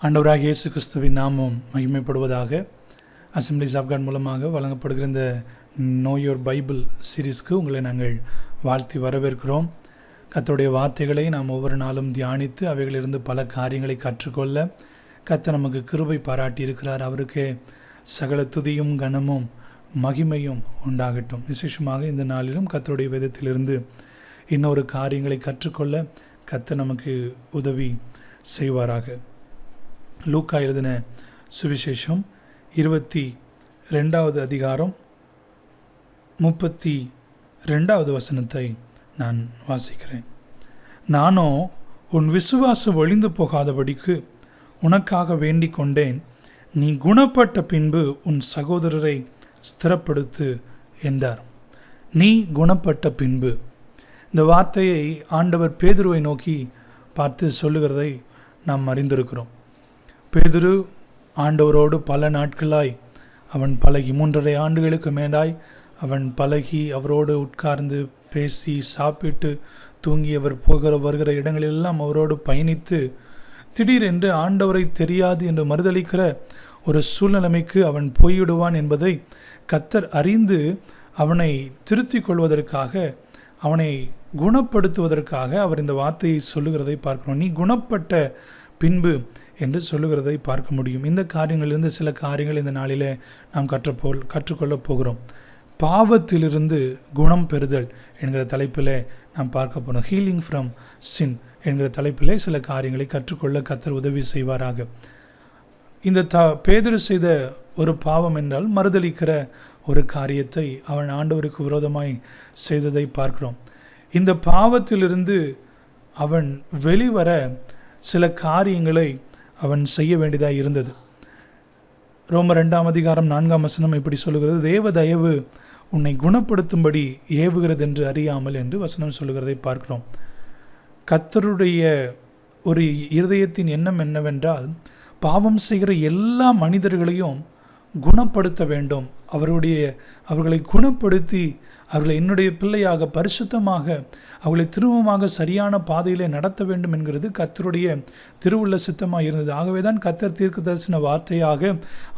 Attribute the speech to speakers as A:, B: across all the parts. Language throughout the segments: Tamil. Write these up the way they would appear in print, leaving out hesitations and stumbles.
A: ஆண்டவராகிய இயேசு கிறிஸ்துவின் நாமம் மகிமைப்படுவதாக. அசம்பிளிஸ் ஆஃப் காட் மூலமாக வழங்கப்படுகிற இந்த நோ யோர் பைபிள் சீரீஸ்க்கு உங்களை நாங்கள் வாழ்த்தி வரவேற்கிறோம். கர்த்தருடைய வார்த்தைகளை நாம் ஒவ்வொரு நாளும் தியானித்து அவைகளிலிருந்து பல காரியங்களை கற்றுக்கொள்ள கர்த்தர் நமக்கு கிருபை பாராட்டி இருக்கிறார். அவருக்கு சகல துதியும் கனமும் மகிமையும் உண்டாகட்டும். விசேஷமாக இந்த நாளிலும் கர்த்தருடைய வேதத்திலிருந்து இன்னொரு காரியங்களை கற்றுக்கொள்ள கர்த்தர் நமக்கு உதவி செய்வாராக. லூக்கா எழுதின சுவிசேஷம் 22வது அதிகாரம் 32வது வசனத்தை நான் வாசிக்கிறேன். நானோ உன் விசுவாசம் ஒழிந்து போகாதபடிக்கு உனக்காக வேண்டிக் கொண்டேன். நீ குணப்பட்ட பின்பு உன் சகோதரரை ஸ்திரப்படுத்து என்றார். நீ குணப்பட்ட பின்பு, இந்த வார்த்தையை ஆண்டவர் பேதுருவை நோக்கி பார்த்து சொல்லுகிறதை நாம் அறிந்திருக்கிறோம். பேதுரு ஆண்டவரோடு பல நாட்களாய் அவன் பழகி 3.5 ஆண்டுகளுக்கு மேலாய் அவன் பழகி அவரோடு உட்கார்ந்து பேசி சாப்பிட்டு தூங்கி அவர் வருகிற இடங்களெல்லாம் அவரோடு பயணித்து திடீரென்று ஆண்டவரை தெரியாது என்று மறுதளிக்கிற ஒரு சூழ்நிலைமைக்கு அவன் போய்விடுவான் என்பதை கர்த்தர் அறிந்து அவனை திருத்திக் கொள்வதற்காக, அவனை குணப்படுத்துவதற்காக அவர் இந்த வார்த்தையை சொல்லுகிறதை பார்க்கிறோம். நீ குணப்பட்ட பின்பு என்று சொல்லுகிறதை பார்க்க முடியும். இந்த காரியங்களிலிருந்து சில காரியங்கள் இந்த நாளிலே நாம் கற்றுக்கொள்ளப் போகிறோம். பாவத்திலிருந்து குணம் பெறுதல் என்கிற தலைப்பில் நாம் பார்க்க போகிறோம். ஹீலிங் ஃப்ரம் சின் என்கிற தலைப்பில் சில காரியங்களை கற்றுக்கொள்ள கர்த்தர் உதவி செய்வாராக. இந்த பேதுரு செய்த ஒரு பாவம் என்றால் மறுதளிக்கிற ஒரு காரியத்தை அவன் ஆண்டவருக்கு விரோதமாய் செய்ததை பார்க்கிறோம். இந்த பாவத்திலிருந்து அவன் வெளிவர சில காரியங்களை அவன் செய்ய வேண்டியதாக இருந்தது. ரோமர் 2ஆம் அதிகாரம் 4ஆம் வசனம் இப்படி சொல்லுகிறது, தேவ தயவு உன்னை குணப்படுத்தும்படி ஏவுகிறது என்று அறியாமல் என்று வசனம் சொல்லுகிறதை பார்க்கிறோம். கர்த்தருடைய ஒரு இருதயத்தின் எண்ணம் என்னவென்றால், பாவம் செய்கிற எல்லா மனிதர்களையும் குணப்படுத்த வேண்டும். அவர்களை குணப்படுத்தி அவர்களை என்னுடைய பிள்ளையாக பரிசுத்தமாக அவர்களை திரும்பமாக சரியான பாதையிலே நடத்த வேண்டும் என்கிறது கர்த்தருடைய திருவுள்ள சித்தமாக இருந்தது. ஆகவே தான் கர்த்தர் தீர்க்கதரிசன வார்த்தையாக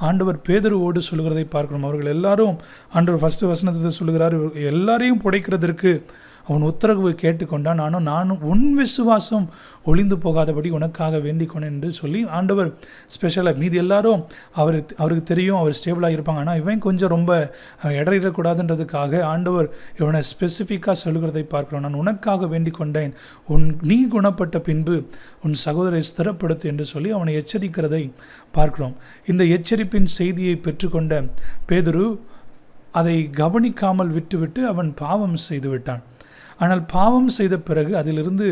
A: ஆண்டவர் பேதுருவோடு சொல்கிறதை பார்க்கிறோம். அவர்கள் எல்லாரும் ஆண்டவர் ஃபர்ஸ்ட் வசனத்தை சொல்லுகிறார், எல்லாரையும் புடைக்கிறதற்கு அவன் உத்தரவு கேட்டுக்கொண்டான். நானும் உன் விசுவாசம் ஒழிந்து போகாதபடி உனக்காக வேண்டிக் கொண்டேன் என்று சொல்லி ஆண்டவர் ஸ்பெஷலாக, மீதி எல்லாரும் அவருக்கு தெரியும் அவர் ஸ்டேபிளாக இருப்பாங்க, ஆனால் இவன் கொஞ்சம் ரொம்ப இடறிடக்கூடாதுன்றதுக்காக ஆண்டவர் இவனை ஸ்பெசிஃபிக்காக சொல்லுகிறதை பார்க்கிறோம். நான் உனக்காக வேண்டிக் கொண்டேன், நீ குணப்பட்ட பின்பு உன் சகோதரை ஸ்திரப்படுத்து என்று சொல்லி அவனை எச்சரிக்கிறதை பார்க்கிறோம். இந்த எச்சரிப்பின் செய்தியை பெற்றுக்கொண்ட பேதுரு அதை கவனிக்காமல் விட்டுவிட்டு அவன் பாவம் செய்து விட்டான். ஆனால் பாவம் செய்த பிறகு அதிலிருந்து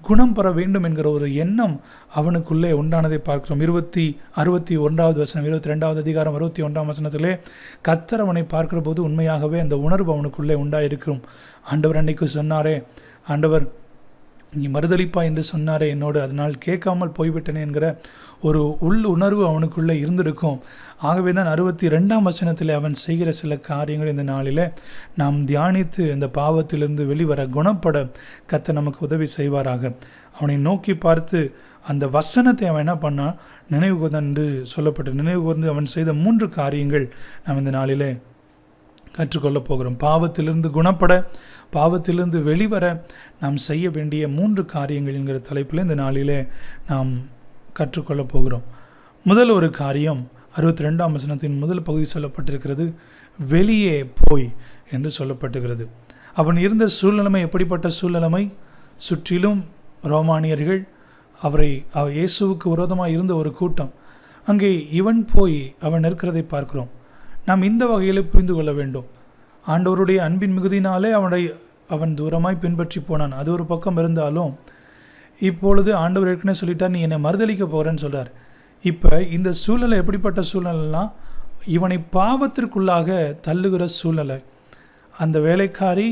A: குணம் பெற வேண்டும் என்கிற ஒரு எண்ணம் அவனுக்குள்ளே உண்டானதை பார்க்கிறோம். 61வது வசனம் 22வது அதிகாரம் 61ஆம் வசனத்திலே கர்த்தர் அவனை பார்க்கிற போது உண்மையாகவே அந்த உணர்வு அவனுக்குள்ளே உண்டாயிருக்கும். ஆண்டவர் அன்னைக்கு சொன்னாரே, ஆண்டவர் நீ மறுதளிப்பா என்று சொன்னாரே என்னோடு, அதனால் கேட்காமல் போய்விட்டனே என்கிற ஒரு உள் உணர்வு அவனுக்குள்ளே இருந்திருக்கும். ஆகவே தான் 62ஆம் வசனத்தில் அவன் செய்கிற சில காரியங்கள் இந்த நாளில் நாம் தியானித்து இந்த பாவத்திலிருந்து வெளிவர குணப்பட கர்த்தர் நமக்கு உதவி செய்வாராக. அவனை நோக்கி பார்த்து அந்த வசனத்தை அவன் என்ன பண்ணான், நினைவு கூர்ந்தான் என்று சொல்லப்பட்டு நினைவு கூர்ந்து அவன் செய்த 3 காரியங்கள் நாம் இந்த நாளிலே கற்றுக்கொள்ளப் போகிறோம். பாவத்திலிருந்து குணப்பட, பாவத்திலிருந்து வெளிவர நாம் செய்ய வேண்டிய 3 காரியங்கள் என்கிற தலைப்பில் இந்த நாளிலே நாம் கற்றுக்கொள்ளப் போகிறோம். முதல் ஒரு காரியம் 62ஆம் வசனத்தின் முதல் பகுதி சொல்லப்பட்டிருக்கிறது, வெளியே போய் என்று சொல்லப்பட்டிருக்கிறது. அவன் இருந்த சூழ்நிலைமை எப்படிப்பட்ட சூழ்நிலைமை? சுற்றிலும் ரோமானியர்கள், இயேசுவுக்கு விரோதமாக இருந்த ஒரு கூட்டம். அங்கே இவன் போய் அவன் இருக்கிறதை பார்க்கிறோம். நாம் இந்த வகையில் புரிந்து கொள்ள வேண்டும். ஆண்டவருடைய அன்பின் மிகுதினாலே அவன் தூரமாய் பின்பற்றி போனான். அது ஒரு பக்கம் இருந்தாலும் இப்பொழுது ஆண்டவர் ஏற்கனவே சொல்லிட்டார், நீ என்னை மறுதளிக்க போகிறேன்னு சொல்கிறார். இப்போ இந்த சூழ்நிலை எப்படிப்பட்ட சூழ்நிலைனா, இவனை பாவத்திற்குள்ளாக தள்ளுகிற சூழ்நிலை. அந்த வேலைக்காரி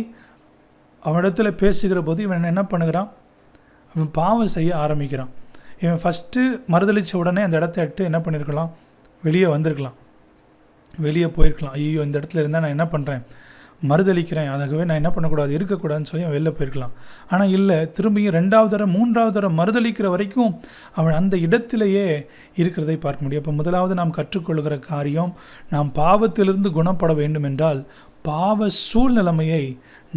A: அவனிடத்தில் பேசுகிற போது இவன் என்ன பண்ணுகிறான், அவன் பாவம் செய்ய ஆரம்பிக்கிறான். இவன் ஃபஸ்ட்டு மறுதளித்த உடனே அந்த இடத்த விட்டு என்ன பண்ணியிருக்கலாம், வெளியே வந்திருக்கலாம், வெளியே போயிருக்கலாம். ஐயோ இந்த இடத்துல இருந்தால் நான் என்ன பண்ணுறேன், மறுதளிக்கிறேன், ஆகவே நான் என்ன பண்ணக்கூடாது, இருக்கக்கூடாதுன்னு சொல்லி அவன் வெளில போயிருக்கலாம். ஆனால் இல்லை, திரும்பியும் 2வது தடவை 3வது தடவை மறுதளிக்கிற வரைக்கும் அவன் அந்த இடத்திலேயே இருக்கிறதை பார்க்க முடியும். அப்போ முதலாவது நாம் கற்றுக்கொள்கிற காரியம், நாம் பாவத்திலிருந்து குணப்பட வேண்டும் என்றால் பாவ சூழ்நிலைமையை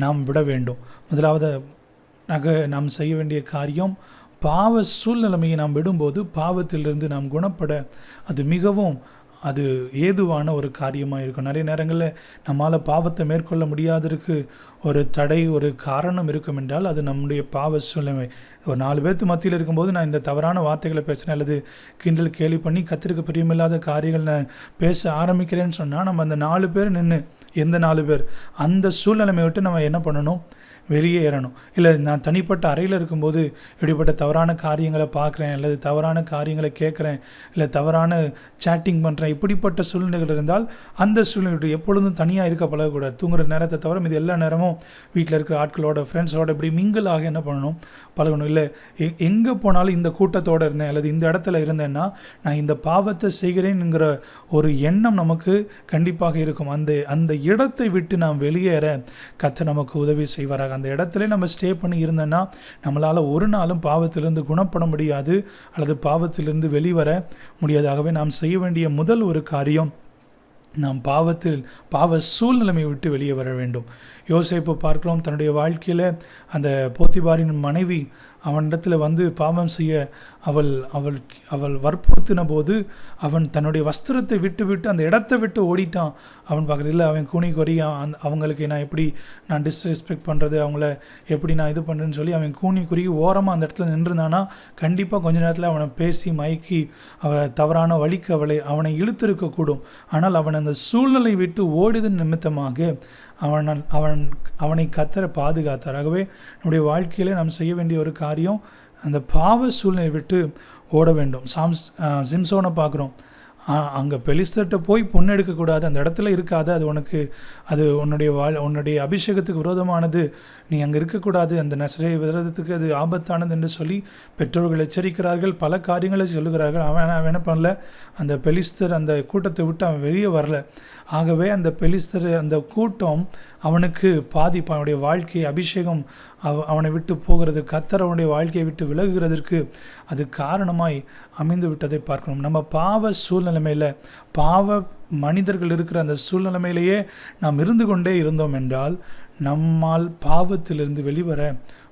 A: நாம் விட வேண்டும். முதலாவது நாம் செய்ய வேண்டிய காரியம், பாவ சூழ்நிலைமையை நாம் விடும்போது பாவத்திலிருந்து நாம் குணப்பட அது மிகவும் ஏதுவான ஒரு காரியமாக இருக்கும். நிறைய நேரங்களில் நம்மால் பாவத்தை மேற்கொள்ள முடியாததற்கு ஒரு தடை, ஒரு காரணம் இருக்கும் என்றால் அது நம்முடைய பாவ சூழ்நிலை. ஒரு 4 பேர்த்து மத்தியில் இருக்கும்போது நான் இந்த தவறான வார்த்தைகளை பேசுகிறேன் அல்லது கிண்டல் கேலி பண்ணி கர்த்தருக்கு பிரியமில்லாத காரியங்கள் நான் பேச ஆரம்பிக்கிறேன்னு சொன்னால், நம்ம அந்த 4 பேர் நின்று, எந்த 4 பேர், அந்த சூழ்நிலைமை விட்டு நம்ம என்ன பண்ணணும், வெளியே ஏறணும். இல்லை, நான் தனிப்பட்ட அறையில் இருக்கும்போது இப்படிப்பட்ட தவறான காரியங்களை பார்க்குறேன் அல்லது தவறான காரியங்களை கேட்குறேன், இல்லை தவறான சேட்டிங் பண்ணுறேன், இப்படிப்பட்ட சூழ்நிலைகள் இருந்தால் அந்த சூழ்நிலை எப்பொழுதும் தனியாக இருக்க பழகக்கூடாது. தூங்குற நேரத்தை தவிர இது எல்லா நேரமும் வீட்டில் இருக்கிற ஆட்களோட, ஃப்ரெண்ட்ஸோட இப்படி மிங்கிளாக என்ன பண்ணணும், பழகணும். இல்லை, எங்கே போனாலும் இந்த கூட்டத்தோடு இருந்தேன் அல்லது இந்த இடத்துல இருந்தேன்னா நான் இந்த பாவத்தை செய்கிறேன்ங்கிற ஒரு எண்ணம் நமக்கு கண்டிப்பாக இருக்கும். அந்த இடத்தை விட்டு நாம் வெளியேற கர்த்தர் நமக்கு உதவி செய்வாராக. அந்த இடத்துல நம்ம ஸ்டே பண்ணி இருந்தோன்னா நம்மளால் ஒரு நாளும் பாவத்திலிருந்து குணப்பட முடியாது அல்லது பாவத்திலிருந்து வெளிவர முடியாது. ஆகவே நாம் செய்ய வேண்டிய முதல் ஒரு காரியம், நாம் பாவ சூழ்நிலைமை விட்டு வெளியே வர வேண்டும். யோசேப்பு பார்க்கிறோம், தன்னுடைய வாழ்க்கையில் அந்த போத்திபாரின் மனைவி அவனிடத்தில் வந்து பாவம் செய்ய அவள் வற்புறுத்தின போது அவன் தன்னுடைய வஸ்திரத்தை விட்டு அந்த இடத்தை விட்டு ஓடிட்டான். அவன் பார்க்குறதில்ல, அவன் கூனி குறி அவங்களுக்கு நான் எப்படி நான் டிஸ்ரெஸ்பெக்ட் பண்ணுறது, அவங்கள எப்படி நான் இது பண்ணுறேன்னு சொல்லி அவன் கூனி குறுகி ஓரமாக அந்த இடத்துல நின்றுந்தானா கண்டிப்பாக கொஞ்ச நேரத்தில் அவனை பேசி மயக்கி தவறான வழிக்கு அவனை இழுத்திருக்கக்கூடும். ஆனால் அவன் அந்த சூழ்நிலை விட்டு ஓடிதன் நிமித்தமாக அவனை கர்த்தர் பாதுகாத்தார். ஆகவே நம்முடைய வாழ்க்கையில் நாம் செய்ய வேண்டிய ஒரு காரியம், அந்த பாவ சூழ்நிலை விட்டு ஓட வேண்டும். சிம்சோனை பார்க்குறோம், அங்கே பெலிஸ்தர்கிட்ட போய் பொண்ணு எடுக்கக்கூடாது, அந்த இடத்துல இருக்காது, அது உன்னுடைய அபிஷேகத்துக்கு விரோதமானது, நீ அங்கே இருக்கக்கூடாது, அந்த நசரேய விரதத்துக்கு அது ஆபத்தானது என்று சொல்லி பெற்றோர்கள் எச்சரிக்கிறார்கள், பல காரியங்களை சொல்லுகிறார்கள். அவன் என்ன பண்ணல, அந்த பெலிஸ்தர் அந்த கூட்டத்தை விட்டு அவன் வெளியே வரல. ஆகவே அந்த பெலிஸ்தர் அந்த கூட்டம் அவனுக்கு பாதிப்பு, அவனுடைய வாழ்க்கை அபிஷேகம் அவனை விட்டு போகிறது, கர்த்தர் அவனுடைய வாழ்க்கையை விட்டு விலகுகிறதற்கு அது காரணமாய் அமைந்து விட்டதை பார்க்கணும். நம்ம பாவ சூழ்நிலைமையில், பாவ மனிதர்கள் இருக்கிற அந்த சூழ்நிலைமையிலேயே நாம் இருந்து கொண்டே இருந்தோம் என்றால் நம்மால் பாவத்திலிருந்து வெளிவர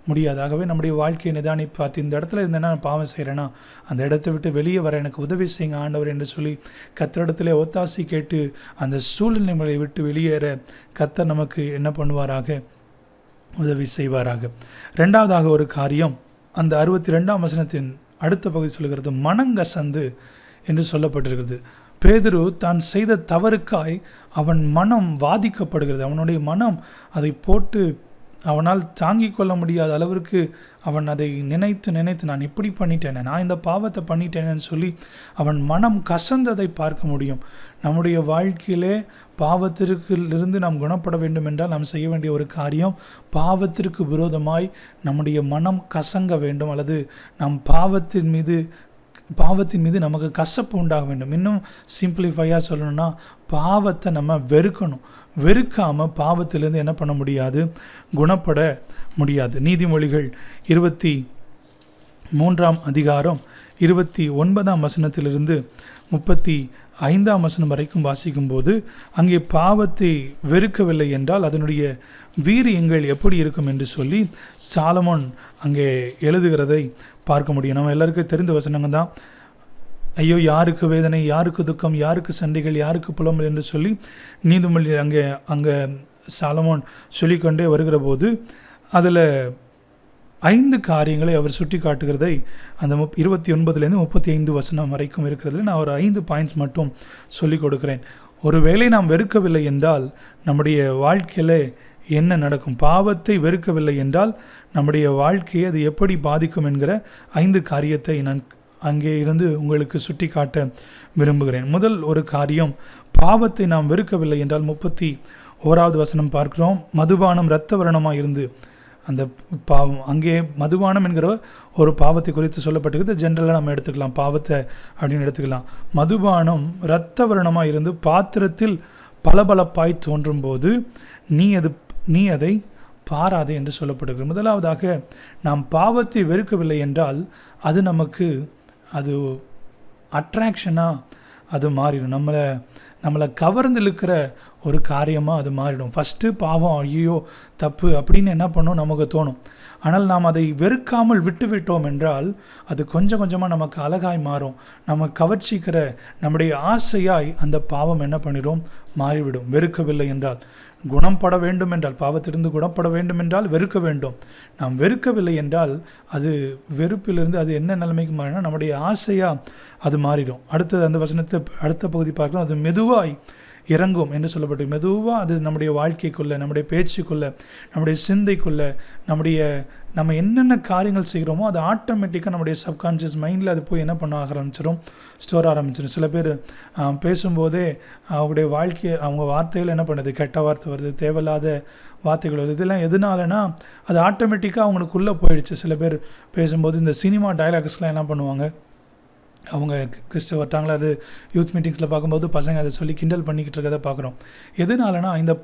A: முடியாது. ஆகவே நம்முடைய வாழ்க்கையை நிதானி பார்த்து, இந்த இடத்துல இருந்தேன்னா நான் பாவம் செய்கிறேன்னா அந்த இடத்தை விட்டு வெளியே வர எனக்கு உதவி செய்யுங்க ஆண்டவர் என்று சொல்லி கர்த்தரிடத்திலே ஒத்தாசி கேட்டு அந்த சூழ்நிலைகளை விட்டு வெளியேற கர்த்தர் நமக்கு என்ன பண்ணுவாராக, உதவி செய்வாராக. 2வதாக ஒரு காரியம், அந்த 62ஆம் வசனத்தின் அடுத்த பகுதி சொல்கிறது, மனங்கசந்து என்று சொல்லப்பட்டிருக்கிறது. பேதுரு தான் செய்த தவறுக்காய் அவன் மனம் வாதிக்கப்படுகிறது. அவனுடைய மனம் அதை போட்டு அவனால் தாங்கிக் கொள்ள முடியாத அளவிற்கு அவன் அதை நினைத்து நான் இப்படி பண்ணிட்டேனே, நான் இந்த பாவத்தை பண்ணிட்டேனேன்னு சொல்லி அவன் மனம் கசந்ததை பார்க்க முடியும். நம்முடைய வாழ்க்கையிலே பாவத்திற்கிலிருந்து நாம் குணப்பட வேண்டும் என்றால் நாம் செய்ய வேண்டிய ஒரு காரியம், பாவத்திற்கு விரோதமாய் நம்முடைய மனம் கசங்க வேண்டும், அல்லது நாம் பாவத்தின் மீது நமக்கு கசப்பு உண்டாக வேண்டும். இன்னும் சிம்பிளிஃபையாக சொல்லணும்னா பாவத்தை நம்ம வெறுக்காமல் பாவத்திலிருந்து என்ன பண்ண முடியாது, குணப்பட முடியாது. நீதிமொழிகள் 23ஆம் அதிகாரம் 29ஆம் வசனத்திலிருந்து 35ஆம் வசனம் வரைக்கும் வாசிக்கும்போது, அங்கே பாவத்தை வெறுக்கவில்லை என்றால் அதனுடைய வீரியங்கள் எப்படி இருக்கும் என்று சொல்லி சாலமோன் அங்கே எழுதுகிறதை பார்க்க முடியும். நம்ம எல்லாருக்கும் தெரிந்த வசனங்கள் தான். ஐயோ, யாருக்கு வேதனை, யாருக்கு துக்கம், யாருக்கு சண்டைகள், யாருக்கு புலம்பல் என்று சொல்லி நீதிமொழி அங்கே சாலமோன் சொல்லிக்கொண்டே வருகிற போது அதில் 5 காரியங்களை அவர் சுட்டி காட்டுகிறதை அந்த 29லேருந்து 35 வசனம் வரைக்கும் இருக்கிறதுல நான் ஒரு 5 பாயிண்ட்ஸ் மட்டும் சொல்லிக் கொடுக்குறேன். ஒருவேளை நாம் வெறுக்கவில்லை என்றால் நம்முடைய வாழ்க்கையில் என்ன நடக்கும், பாவத்தை வெறுக்கவில்லை என்றால் நம்முடைய வாழ்க்கையை அது எப்படி பாதிக்கும் என்கிற 5 காரியத்தை நான் அங்கே இருந்து உங்களுக்கு சுட்டி காட்ட விரும்புகிறேன். முதல் ஒரு காரியம், பாவத்தை நாம் வெறுக்கவில்லை என்றால் 31வது வசனம் பார்க்கிறோம், மதுபானம் இரத்த வர்ணமாக இருந்து, அந்த பாவம் அங்கே மதுபானம் என்கிற ஒரு பாவத்தை குறித்து சொல்லப்பட்டிருக்கிறது. ஜென்ரலாக நம்ம எடுத்துக்கலாம், பாவத்தை அப்படின்னு எடுத்துக்கலாம். மதுபானம் இரத்த வர்ணமாக இருந்து பாத்திரத்தில் பளபளப்பாய் தோன்றும் போது நீ அதை பாராதே என்று சொல்லப்படுகிறது. முதலாவதாக, நாம் பாவத்தை வெறுக்கவில்லை என்றால் அது நமக்கு அது அட்ராக்ஷனாக அது மாறிடும். நம்மளை கவர்ந்து இழுக்கிற ஒரு காரியமாக அது மாறிடும். ஃபஸ்ட்டு பாவம், ஐயோ தப்பு அப்படின்னு என்ன பண்ணோம் நமக்கு தோணும். ஆனால் நாம் அதை வெறுக்காமல் விட்டுவிட்டோம் என்றால் அது கொஞ்சம் கொஞ்சமாக நமக்கு அழகாய் மாறும். நம்ம கவர்ச்சிக்கிற நம்முடைய ஆசையாய் அந்த பாவம் என்ன பண்ணிடும், மாறிவிடும். வெறுக்கவில்லை என்றால், குணப்பட வேண்டும் என்றால், பாவத்திலிருந்து குணப்பட வேண்டும் என்றால் வெறுக்க வேண்டும். நாம் வெறுக்கவில்லை என்றால் அது வெறுப்பிலிருந்து அது என்ன நிலைமைக்கு மாறினா நம்முடைய ஆசையாக அது மாறிடும். அடுத்தது அந்த வசனத்தை அடுத்த பகுதி பார்க்கலாம். அது மெதுவாய் இறங்கும் என்று சொல்லப்பட்டு, மெதுவாக அது நம்முடைய வாழ்க்கைக்குள்ளே, நம்முடைய பேச்சுக்குள்ளே, நம்முடைய சிந்தைக்குள்ளே, நம்ம என்னென்ன காரியங்கள் செய்கிறோமோ அது ஆட்டோமேட்டிக்காக நம்முடைய சப்கான்ஷியஸ் மைண்டில் அது போய் என்ன பண்ண ஆரம்பிச்சிடும், ஸ்டோர் ஆரம்பிச்சிடும். சில பேர் பேசும்போதே அவங்களுடைய வாழ்க்கையை, அவங்க வார்த்தைகள் என்ன பண்ணுது, கெட்ட வார்த்தை வருது, தேவையில்லாத வார்த்தைகள் வருது. இதெல்லாம் எதனாலனா அது ஆட்டோமேட்டிக்காக அவங்களுக்குள்ளே போயிடுச்சு. சில பேர் பேசும்போது இந்த சினிமா டைலாக்ஸ்லாம் என்ன பண்ணுவாங்க, அவங்க கிறிஸ்தவர்ட்டாங்களா, அது யூத் மீட்டிங்ஸில் பார்க்கும்போது பசங்க அதை சொல்லி கிண்டல் பண்ணிக்கிட்டு இருக்கிறத பார்க்குறோம். எதனாலனா இந்த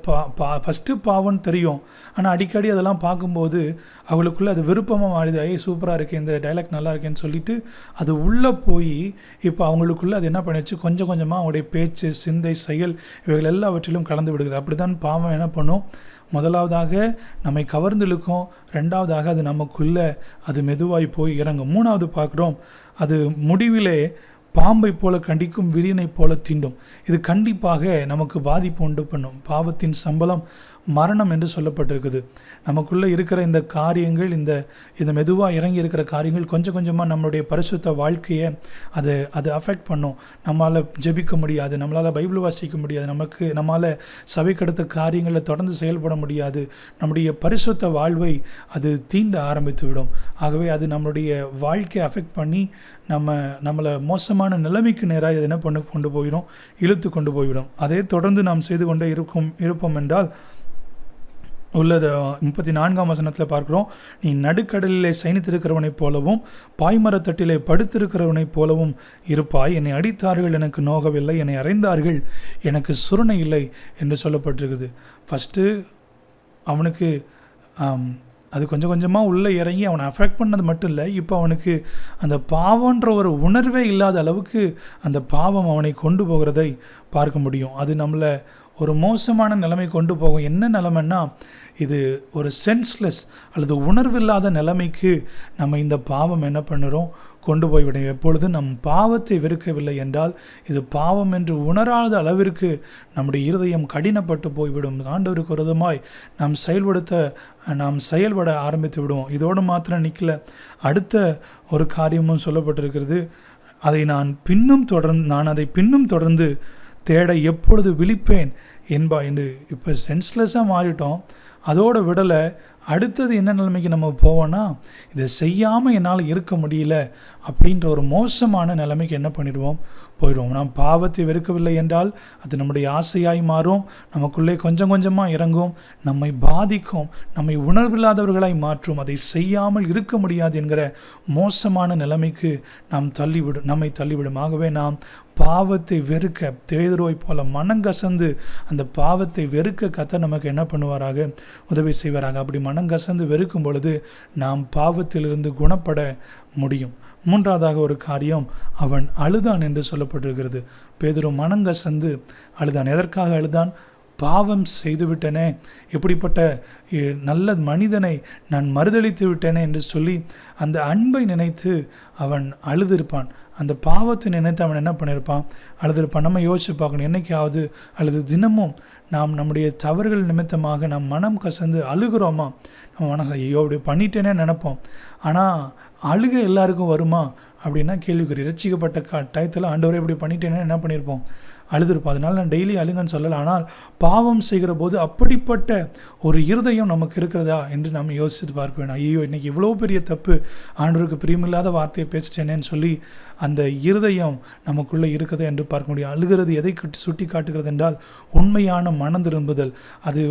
A: ஃபஸ்ட்டு பாவம்னு தெரியும், ஆனால் அடிக்கடி அதெல்லாம் பார்க்கும்போது அவங்களுக்குள்ளே அது விருப்பமாக மாறிது. சூப்பராக இருக்குது, இந்த டைலாக் நல்லா இருக்கேன்னு சொல்லிட்டு அது உள்ளே போய் இப்போ அவங்களுக்குள்ளே அது என்ன பண்ணிடுச்சு, கொஞ்சம் கொஞ்சமாக அவங்களுடைய பேச்சு, சிந்தை, செயல் இவைகள் எல்லாவற்றிலும் கலந்து விடுகிறது. அப்படி தான் பாவம் என்ன பண்ணும், முதலாவதாக நம்மை கவர்ந்து இழுக்கும், ரெண்டாவதாக அது நமக்குள்ளே அது மெதுவாய் போய் இறங்கும். மூணாவது பார்க்குறோம், அது முடிவிலே பாம்பை போல கண்டிக்கும், விரியனை போல தீண்டும். இது கண்டிப்பாக நமக்கு பாதிப்பு உண்டு பண்ணும். பாவத்தின் சம்பளம் மரணம் என்று சொல்லப்பட்டிருக்குது. நமக்குள்ளே இருக்கிற இந்த காரியங்கள், இந்த மெதுவாக இறங்கி இருக்கிற காரியங்கள் கொஞ்சம் கொஞ்சமாக நம்மளுடைய பரிசுத்த வாழ்க்கையை அது அஃபெக்ட் பண்ணும். நம்மளால் ஜெபிக்க முடியாது, நம்மளால் பைபிள் வாசிக்க முடியாது, நம்மளால் சபைக்கடுத்த காரியங்களில் தொடர்ந்து செயல்பட முடியாது. நம்முடைய பரிசுத்த வாழ்வை அது தீண்ட ஆரம்பித்து விடும். ஆகவே அது நம்மளுடைய வாழ்க்கையை அஃபெக்ட் பண்ணி நம்மளை மோசமான நிலைமைக்கு நேராக இது என்ன கொண்டு போயிடும், இழுத்து கொண்டு போய்விடும். அதே தொடர்ந்து நாம் செய்து கொண்டே இருப்போம் என்றால் உள்ளது 34ஆம் வசனத்தில் பார்க்கிறோம், நீ நடுக்கடலிலே சயனித்திருக்கிறவனைப் போலவும் பாய்மரத்தட்டிலே படுத்திருக்கிறவனைப் போலவும் இருப்பாய். என்னை அடித்தார்கள், எனக்கு நோகவில்லை, என்னை அறைந்தார்கள், எனக்கு சுரணை இல்லை என்று சொல்லப்பட்டிருக்குது. ஃபஸ்ட்டு அவனுக்கு அது கொஞ்சம் கொஞ்சமாக உள்ளே இறங்கி அவனை அஃபெக்ட் பண்ணது மட்டும் இல்லை, இப்போ அவனுக்கு அந்த பாவன்ற ஒரு உணர்வே இல்லாத அளவுக்கு அந்த பாவம் அவனை கொண்டு போகிறதை பார்க்க முடியும். அது நம்மளை ஒரு மோசமான நிலைமை கொண்டு போகும். என்ன நிலைமைன்னா, இது ஒரு சென்ஸ்லெஸ் அல்லது உணர்வில்லாத நிலைமைக்கு நம்ம இந்த பாவம் என்ன பண்ணுறோம், கொண்டு போய்விடும். எப்பொழுது நம் பாவத்தை வெறுக்கவில்லை என்றால், இது பாவம் என்று உணராத அளவிற்கு நம்முடைய இருதயம் கடினப்பட்டு போய்விடும். ஆண்டவருக்கு விரோதமாய் நாம் செயல்பட ஆரம்பித்து விடுவோம். இதோடு மாத்திரம் நிற்கல, அடுத்த ஒரு காரியமும் சொல்லப்பட்டிருக்கிறது, நான் அதை பின்னும் தொடர்ந்து தேட எப்பொழுது விழிப்பேன் என்பா என்று. இப்போ சென்ஸ்லெஸ்ஸாக மாறிட்டோம், அதோட விடலை. அடுத்தது என்ன நிலைமைக்கு நம்ம போவோன்னா, இதை செய்யாமல் என்னால் இருக்க முடியல அப்படின்ற ஒரு மோசமான நிலைமைக்கு என்ன பண்ணிடுவோம், போயிடுவோம். நாம் பாவத்தை வெறுக்கவில்லை என்றால் அது நம்முடைய ஆசையாய் மாறும், நமக்குள்ளே கொஞ்சம் கொஞ்சமாக இறங்கும், நம்மை பாதிக்கும், நம்மை உணர்வில்லாதவர்களாய் மாற்றும். அதை செய்யாமல் இருக்க முடியாது என்கிற மோசமான நிலைமைக்கு நம்மை தள்ளிவிடும். ஆகவே நாம் பாவத்தை வெறுக்க, பேதுருவை போல மனங்கசந்து அந்த பாவத்தை வெறுக்க கர்த்தர் நமக்கு என்ன பண்ணுவாராக, உதவி செய்வாராக. அப்படி மனங்கசந்து வெறுக்கும் பொழுது நாம் பாவத்திலிருந்து குணப்பட முடியும். மூன்றாவதாக ஒரு காரியம், அவன் அழுதான் என்று சொல்லப்பட்டிருக்கிறது. பேதுரு மனங்கசந்து அழுதான். எதற்காக அழுதான்? பாவம் செய்துவிட்டனே, எப்படிப்பட்ட நல்ல மனிதனை நான் மறுதளித்து விட்டேனே என்று சொல்லி அந்த அன்பை நினைத்து அவன் அழுதிருப்பான். அந்த பாவத்தை நினைத்து அவன் என்ன பண்ணியிருப்பான், அழுதிருப்பான். நம்ம யோசிச்சு பார்க்கணும், என்னைக்காவது அல்லது தினமும் நாம் நம்முடைய தவறுகள் நிமித்தமாக நாம் மனம் கசந்து அழுகிறோமா? நம்ம மனசு ஐயோ அப்படி பண்ணிட்டேனே நினைப்போம். ஆனால் அழுக எல்லாருக்கும் வருமா அப்படின்னா கேள்விக்குறி. ரட்சிக்கப்பட்ட டயத்தில் ஆண்டவரே இப்படி பண்ணிட்டேனே என்ன பண்ணியிருப்போம், அழுதுருப்போம். அதனால் நான் டெய்லி அழுங்கன்னு சொல்லலை. ஆனால் பாவம் செய்கிற போது அப்படிப்பட்ட ஒரு இருதயம் நமக்கு இருக்கிறதா என்று நம்ம யோசித்து பார்க்க வேணும். ஐயோ இன்றைக்கி இவ்வளோ பெரிய தப்பு, ஆண்டவருக்கு பிரியமில்லாத வார்த்தையை பேசிட்டேனேன்னு சொல்லி அந்த இருதயம் நமக்குள்ளே இருக்கிறது என்று பார்க்க முடியும். அழுகிறது எதை சுட்டி காட்டுகிறது என்றால் உண்மையான மனம் திரும்புதல். அது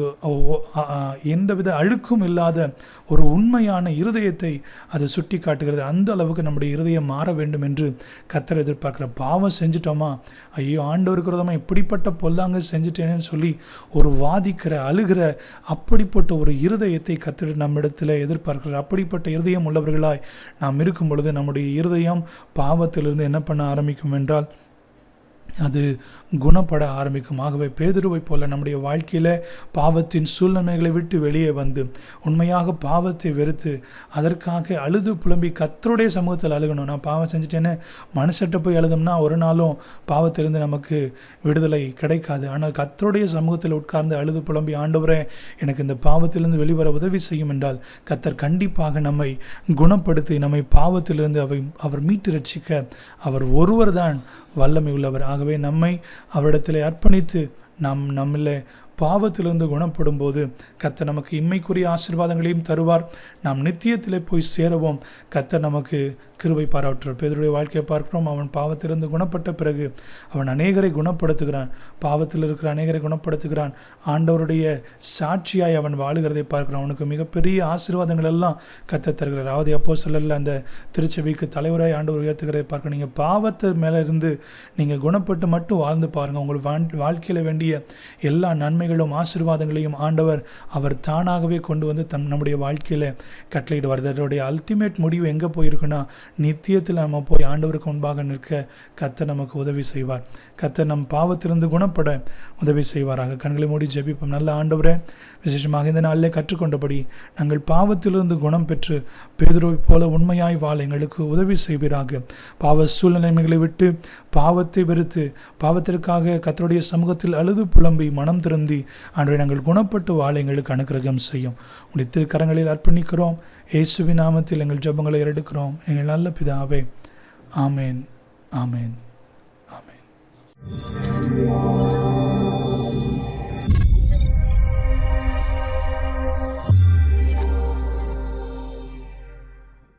A: எந்தவித அழுக்கும் இல்லாத ஒரு உண்மையான இருதயத்தை அது சுட்டி காட்டுகிறது. அந்த அளவுக்கு நம்முடைய இருதயம் மாற வேண்டும் என்று கர்த்தர் எதிர்பார்க்கிற. பாவம் செஞ்சிட்டோமா, ஐயோ ஆண்டவருக்கு உங்களுக்கு விரோதமாக இப்படிப்பட்ட பொல்லாங்க செஞ்சுட்டேன்னு சொல்லி ஒரு வாதிக்கிற அழுகிற அப்படிப்பட்ட ஒரு இருதயத்தை கர்த்தர் நம்மிடத்தில் எதிர்பார்க்கிறார். அப்படிப்பட்ட இருதயம் உள்ளவர்களாய் நாம் இருக்கும் பொழுது நம்முடைய இருதயம் பாவத்திலிருந்து என்ன பண்ண ஆரம்பிக்கும் என்றால் அது குணப்பட ஆரம்பிக்கும். ஆகவே பேதுருவை போல நம்முடைய வாழ்க்கையில் பாவத்தின் சூழ்நிலைகளை விட்டு வெளியே வந்து உண்மையாக பாவத்தை வெறுத்து அதற்காக அழுது புலம்பி கர்த்தருடைய சமூகத்தில் அழுகணும். நான் பாவம் செஞ்சுட்டேன்னு மனுஷட்ட போய் அழுதோம்னா ஒரு நாளும் பாவத்திலிருந்து நமக்கு விடுதலை கிடைக்காது. ஆனால் கர்த்தருடைய சமூகத்தில் உட்கார்ந்து அழுது புலம்பி, ஆண்டவரே எனக்கு இந்த பாவத்திலிருந்து வெளிவர உதவி செய்யும் என்றால் கர்த்தர் கண்டிப்பாக நம்மை குணப்படுத்தி நம்மை பாவத்திலிருந்து அவர் மீட்டு ரட்சிக்க அவர் ஒருவர் தான் வல்லமை உள்ளவர். ஆகவே நம்மை அவரிடத்தில் அர்ப்பணித்து நம்மள பாவத்திலிருந்து குணப்படும் போது கர்த்தர் நமக்கு இம்மைக்குரிய ஆசீர்வாதங்களையும் தருவார். நாம் நித்தியத்திலே போய் சேரவும் கர்த்தர் நமக்கு கிருபை பாராட்டுவார். பேதுருடைய வாழ்க்கையை பார்க்கிறோம். அவன் பாவத்திலிருந்து குணப்பட்ட பிறகு அவன் அநேகரை குணப்படுத்துகிறான். பாவத்தில் இருக்கிற அநேகரை குணப்படுத்துகிறான். ஆண்டவருடைய சாட்சியாய் அவன் வாழுகிறதை பார்க்கிறான். அவனுக்கு மிகப்பெரிய ஆசீர்வாதங்கள் எல்லாம் கர்த்தர் தருகிறார். அதாவது அப்போஸ்தலர்கள் அந்த திருச்சபைக்கு தலைவராய் ஆண்டவர் உயர்த்துகிறதை பார்க்கணும். நீங்கள் பாவத்து மேலே இருந்து நீங்கள் குணப்பட்டு மட்டும் வாழ்ந்து பாருங்கள். உங்கள் வாழ்க்கையில் வேண்டிய எல்லா நன்மைகளும் ஆசீர்வாதங்களையும் ஆண்டவர் அவர் தானாகவே கொண்டு வந்து நம்முடைய வாழ்க்கையில் கட்டளையிடுவார். அதனுடைய அல்டிமேட் முடிவு எங்கே போயிருக்குன்னா நித்தியத்தில் நம்ம போய் ஆண்டவருக்கு முன்பாக நிற்க கர்த்தர் நமக்கு உதவி செய்வார். கர்த்தர் நம் பாவத்திலிருந்து குணப்பட உதவி செய்வாராக. கண்களை மூடி ஜெபிப்போம். நல்ல ஆண்டவரே, விசேஷமாக இந்த நாளிலே கற்றுக்கொண்டபடி நாங்கள் பாவத்திலிருந்து குணம் பெற்று பேதுருவை போல உண்மையாய் வாழ எங்களுக்கு உதவி செய்வீராக. பாவ சூழ்நிலைமைகளை விட்டு பாவத்தை வெறுத்து பாவத்திற்காக கர்த்தருடைய சமூகத்தில் அழுது புலம்பி மனம் திருந்தி ஆண்டவரை நாங்கள் குணப்பட்டு வாழ எங்களுக்கு அனுக்கிரகம் செய்யும். உடைய திருக்கரங்களில் அர்ப்பணிக்கிறோம். இயேசுவின் நாமத்தில் எங்கள் ஜெபங்களை எடுக்கிறோம் எங்கள் நல்ல பிதாவே. ஆமேன், ஆமேன், ஆமேன்.